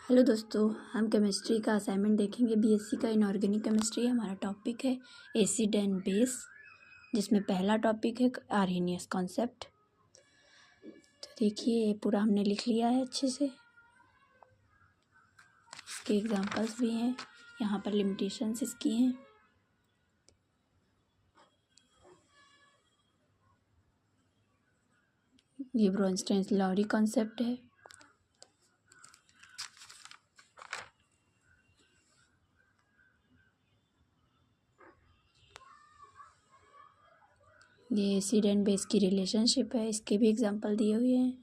Hello दोस्तों, हम chemistry का असाइनमेंट देखेंगे। बीएससी का इनऑर्गेनिक केमिस्ट्री हमारा टॉपिक है एसिड एंड बेस, जिसमें पहला टॉपिक है आर्हेनियस कॉन्सेप्ट। तो देखिए, ये पूरा हमने लिख लिया है अच्छे से। इसके एग्जांपल्स भी हैं, यहाँ पर लिमिटेशंस इसकी हैं। ये ब्रोंस्टेन-लॉरी कॉन्सेप्ट है। ये एसिड एंड बेस की रिलेशनशिप है, इसके भी एग्जांपल दिए हुए हैं।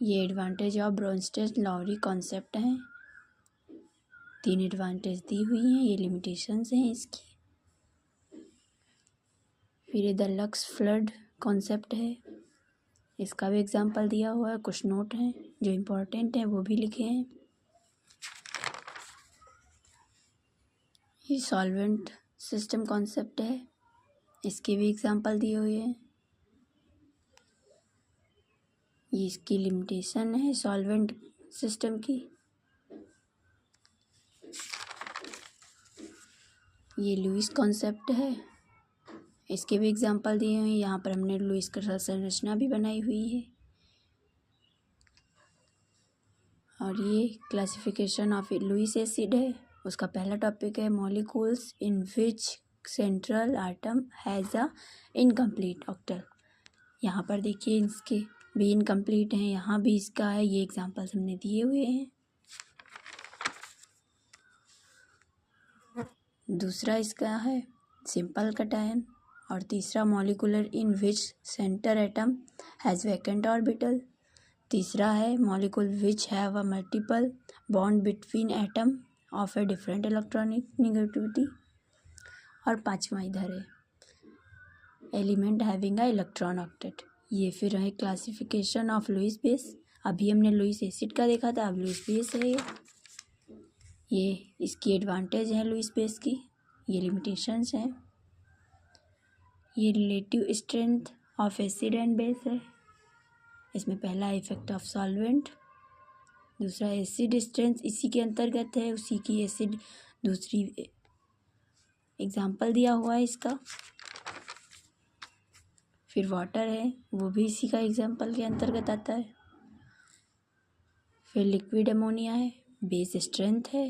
ये एडवांटेज ऑफ ब्रोंस्टेन-लॉरी कॉन्सेप्ट हैं। 3 एडवांटेज दी हुई हैं, ये लिमिटेशंस हैं इसकी। फिर ये द लक्स फ्लड कॉन्सेप्ट है, इसका भी एग्जांपल दिया हुआ है। कुछ नोट हैं जो इम्पोर्टेंट हैं, वो भी लिखे हैं। ये सॉल्वेंट सिस्टम कॉन्सेप्ट है, इसके भी एग्जांपल दिए हुए हैं। ये इसकी लिमिटेशन है सॉल्वेंट सिस्टम की। ये लुईस कॉन्सेप्ट है, इसके भी एग्जांपल दिए हुए हैं। यहाँ पर हमने लुईस का संरचना भी बनाई हुई है। और ये क्लासिफिकेशन ऑफ लुईस एसिड है, उसका पहला टॉपिक है molecules in which central atom has a incomplete octet. यहाँ पर देखिए, इसके भी इनकम्प्लीट हैं, यहाँ भी इसका है। ये एग्जांपल्स हमने दिए हुए हैं। दूसरा इसका है सिंपल कटायन, और तीसरा molecular in which centre atom has vacant orbital. तीसरा है molecule which have a multiple bond between atom of a different electronic negativity. और पांचवा इधर है element having a electron octet. ये फिर है क्लासिफिकेशन ऑफ लुईस बेस। अभी हमने लुईस एसिड का देखा था, अब लुईस बेस है ये इसकी एडवांटेज है लुईस बेस की, ये लिमिटेशंस हैं। ये relative strength of acid and base है, इसमें पहला इफेक्ट ऑफ सॉल्वेंट, दूसरा एसिड स्ट्रेंथ इसी के अंतर्गत है, उसी की एसिड दूसरी एग्जाम्पल दिया हुआ है इसका। फिर वाटर है, वो भी इसी का एग्जाम्पल के अंतर्गत आता है। फिर लिक्विड अमोनिया है, बेस स्ट्रेंथ है।